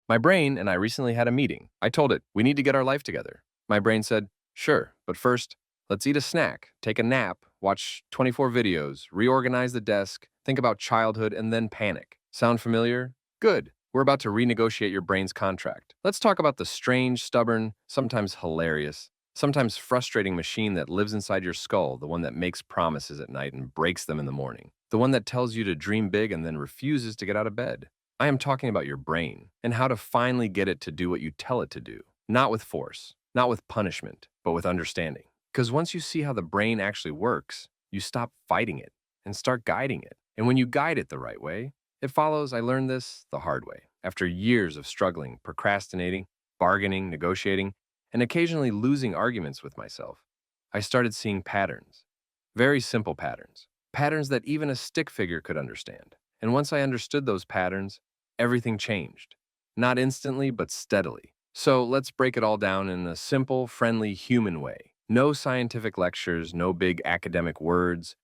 My brain and I recently had a meeting. I told it, we need to get our life together. My brain said, sure, but first, let's eat a snack, take a nap, watch 24 videos, reorganize the desk, think about childhood, and then panic. Sound familiar? Good. We're about to renegotiate your brain's contract. Let's talk about the strange, stubborn, sometimes hilarious, sometimes frustrating machine that lives inside your skull, the one that makes promises at night and breaks them in the morning, the one that tells you to dream big and then refuses to get out of bed. I am talking about your brain and how to finally get it to do what you tell it to do, not with force, not with punishment, but with understanding. Because once you see how the brain actually works, you stop fighting it and start guiding it. And when you guide it the right way, it follows. I learned this the hard way. After years of struggling, procrastinating, bargaining, negotiating, and occasionally losing arguments with myself, I started seeing patterns. Very simple patterns. Patterns that even a stick figure could understand. And once I understood those patterns, everything changed. Not instantly, but steadily. So let's break it all down in a simple, friendly, human way. No scientific lectures, no big academic words,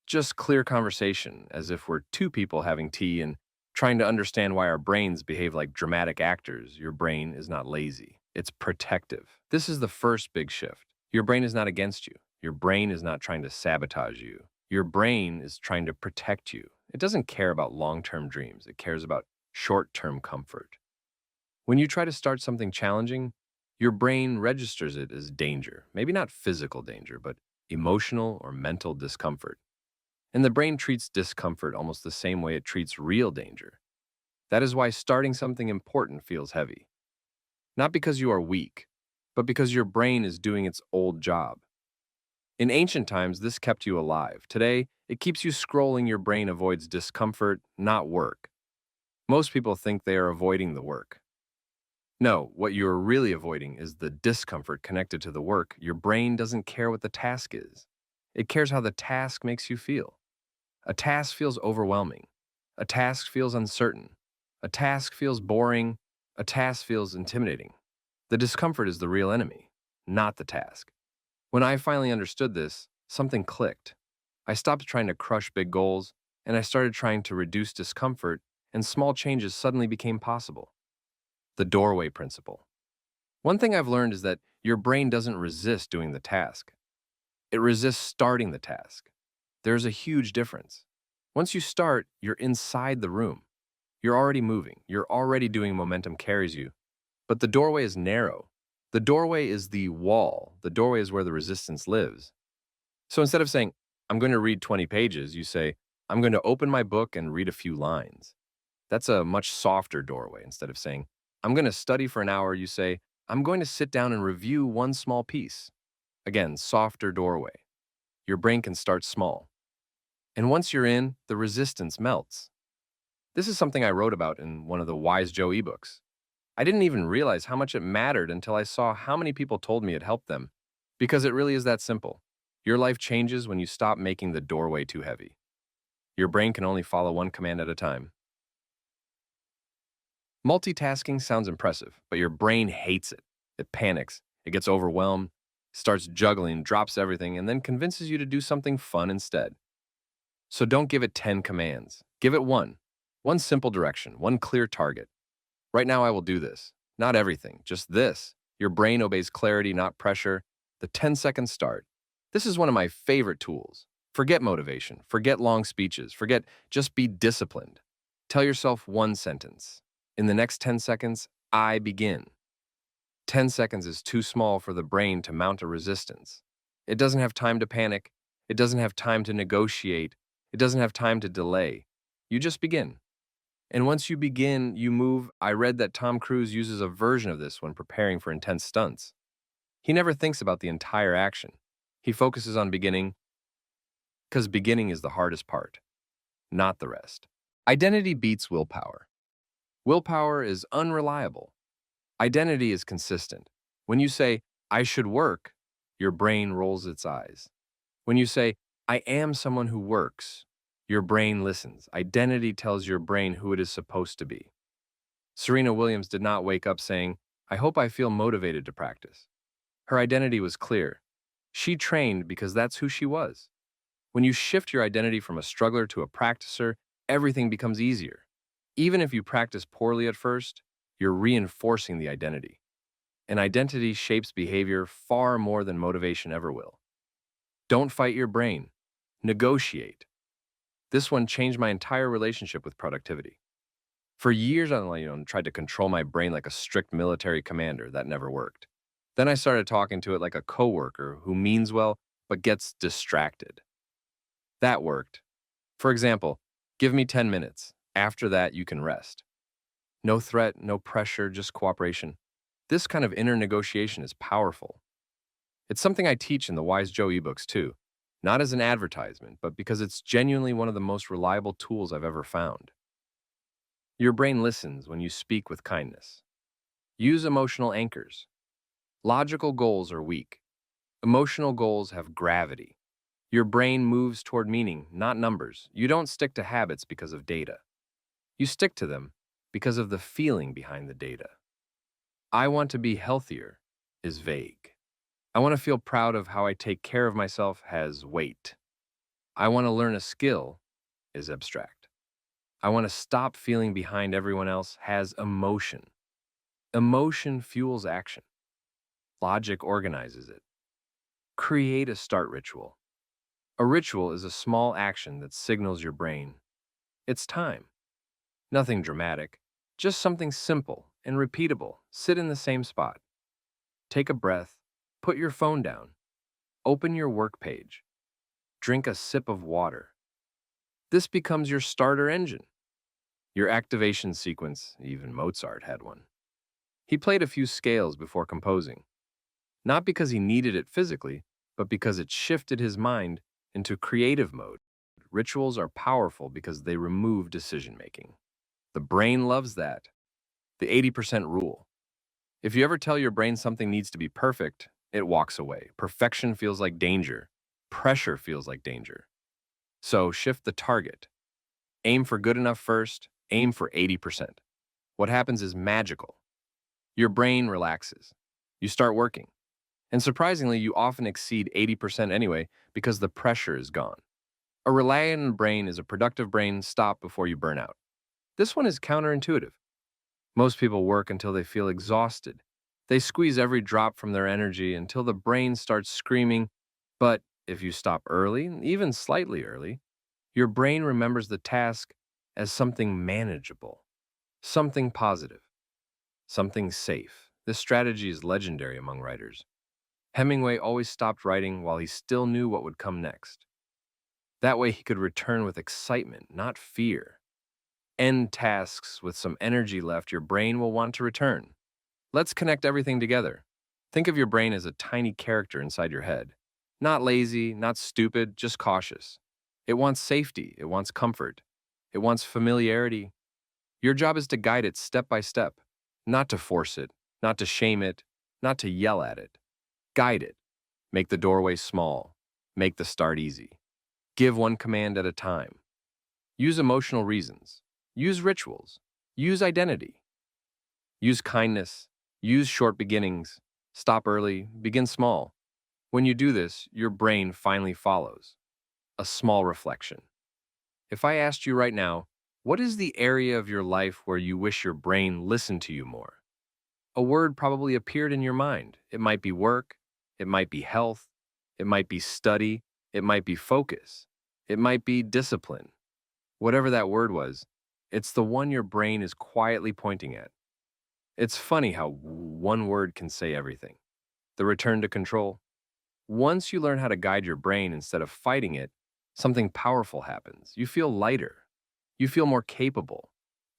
just clear conversation, as if we're two people having tea and trying to understand why our brains behave like dramatic actors. Your brain is not lazy. It's protective. This is the first big shift. Your brain is not against you. Your brain is not trying to sabotage you. Your brain is trying to protect you. It doesn't care about long-term dreams. It cares about short-term comfort. When you try to start something challenging, your brain registers it as danger. Maybe not physical danger, but emotional or mental discomfort. And the brain treats discomfort almost the same way it treats real danger. That is why starting something important feels heavy. Not because you are weak, but because your brain is doing its old job. In ancient times, this kept you alive. Today, it keeps you scrolling. Your brain avoids discomfort, not work. Most people think they are avoiding the work. No, what you are really avoiding is the discomfort connected to the work. Your brain doesn't care what the task is. It cares how the task makes you feel. A task feels overwhelming. A task feels uncertain. A task feels boring. A task feels intimidating. The discomfort is the real enemy, not the task. When I finally understood this, something clicked. I stopped trying to crush big goals, and I started trying to reduce discomfort, and small changes suddenly became possible. The doorway principle. One thing I've learned is that your brain doesn't resist doing the task. It resists starting the task. There's a huge difference. Once you start, you're inside the room. You're already moving. You're already doing momentum carries you. But the doorway is narrow. The doorway is the wall. The doorway is where the resistance lives. So instead of saying, I'm going to read 20 pages, you say, I'm going to open my book and read a few lines. That's a much softer doorway. Instead of saying, I'm going to study for an hour, you say, I'm going to sit down and review one small piece. Again, softer doorway. Your brain can start small. And once you're in, the resistance melts. This is something I wrote about in one of the Wise Joe ebooks. I didn't even realize how much it mattered until I saw how many people told me it helped them. Because it really is that simple. Your life changes when you stop making the doorway too heavy. Your brain can only follow one command at a time. Multitasking sounds impressive, but your brain hates it. It panics, it gets overwhelmed, starts juggling, drops everything, and then convinces you to do something fun instead. So don't give it 10 commands. Give it one. One simple direction, one clear target. Right now I will do this. Not everything, just this. Your brain obeys clarity, not pressure. The 10-second start. This is one of my favorite tools. Forget motivation, forget long speeches, forget just be disciplined. Tell yourself one sentence. In the next 10 seconds, I begin. 10 seconds is too small for the brain to mount a resistance. It doesn't have time to panic. It doesn't have time to negotiate. It doesn't have time to delay. You just begin. And once you begin, you move. I read that Tom Cruise uses a version of this when preparing for intense stunts. He never thinks about the entire action. He focuses on beginning because beginning is the hardest part, not the rest. Identity beats willpower. Willpower is unreliable. Identity is consistent. When you say, I should work, your brain rolls its eyes. When you say, I am someone who works, your brain listens. Identity tells your brain who it is supposed to be. Serena Williams did not wake up saying, I hope I feel motivated to practice. Her identity was clear. She trained because that's who she was. When you shift your identity from a struggler to a practicer, everything becomes easier. Even if you practice poorly at first, You're reinforcing the identity. And identity shapes behavior far more than motivation ever will. Don't fight your brain. Negotiate. This one changed my entire relationship with productivity. For years, tried to control my brain like a strict military commander. That never worked. Then I started talking to it like a coworker who means well but gets distracted. That worked. For example, give me 10 minutes. After that, you can rest. No threat, no pressure, just cooperation. This kind of inner negotiation is powerful. It's something I teach in the Wise Joe ebooks too, not as an advertisement, but because it's genuinely one of the most reliable tools I've ever found. Your brain listens when you speak with kindness. Use emotional anchors. Logical goals are weak. Emotional goals have gravity. Your brain moves toward meaning, not numbers. You don't stick to habits because of data. You stick to them because of the feeling behind the data. I want to be healthier is vague. I want to feel proud of how I take care of myself has weight. I want to learn a skill is abstract. I want to stop feeling behind everyone else has emotion. Emotion fuels action. Logic organizes it. Create a start ritual. A ritual is a small action that signals your brain. It's time. Nothing dramatic, just something simple and repeatable. Sit in the same spot. Take a breath. Put your phone down. Open your work page. Drink a sip of water. This becomes your starter engine. Your activation sequence, even Mozart had one. He played a few scales before composing, not because he needed it physically, but because it shifted his mind into creative mode. Rituals are powerful because they remove decision-making. The brain loves that. The 80% rule. If you ever tell your brain something needs to be perfect, it walks away. Perfection feels like danger. Pressure feels like danger. So shift the target. Aim for good enough first, aim for 80%. What happens is magical. Your brain relaxes. You start working. And surprisingly, you often exceed 80% anyway because the pressure is gone. A reliant brain is a productive brain. Stop before you burn out. This one is counterintuitive. Most people work until they feel exhausted. They squeeze every drop from their energy until the brain starts screaming. But if you stop early, even slightly early, your brain remembers the task as something manageable, something positive, something safe. This strategy is legendary among writers. Hemingway always stopped writing while he still knew what would come next. That way he could return with excitement, not fear. End tasks with some energy left, your brain will want to return. Let's connect everything together. Think of your brain as a tiny character inside your head. Not lazy, not stupid, just cautious. It wants safety, it wants comfort, it wants familiarity. Your job is to guide it step by step, not to force it, not to shame it, not to yell at it. Guide it. Make the doorway small. Make the start easy. Give one command at a time. Use emotional reasons. Use rituals. Use identity. Use kindness. Use short beginnings. Stop early. Begin small. When you do this, your brain finally follows. A small reflection. If I asked you right now, what is the area of your life where you wish your brain listened to you more? A word probably appeared in your mind. It might be work. It might be health. It might be study. It might be focus. It might be discipline. Whatever that word was, it's the one your brain is quietly pointing at. It's funny how one word can say everything. The return to control. Once you learn how to guide your brain instead of fighting it, something powerful happens. You feel lighter. You feel more capable.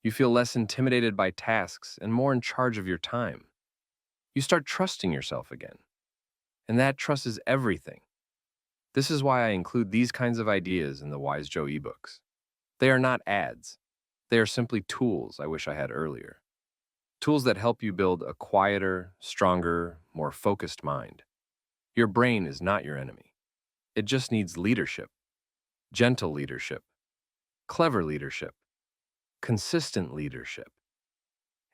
You feel less intimidated by tasks and more in charge of your time. You start trusting yourself again. And that trust is everything. This is why I include these kinds of ideas in the Wise Joe ebooks. They are not ads. They are simply tools I wish I had earlier. Tools that help you build a quieter, stronger, more focused mind. Your brain is not your enemy. It just needs leadership. Gentle leadership. Clever leadership. Consistent leadership.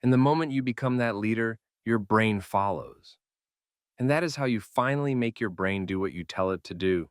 And the moment you become that leader, your brain follows. And that is how you finally make your brain do what you tell it to do.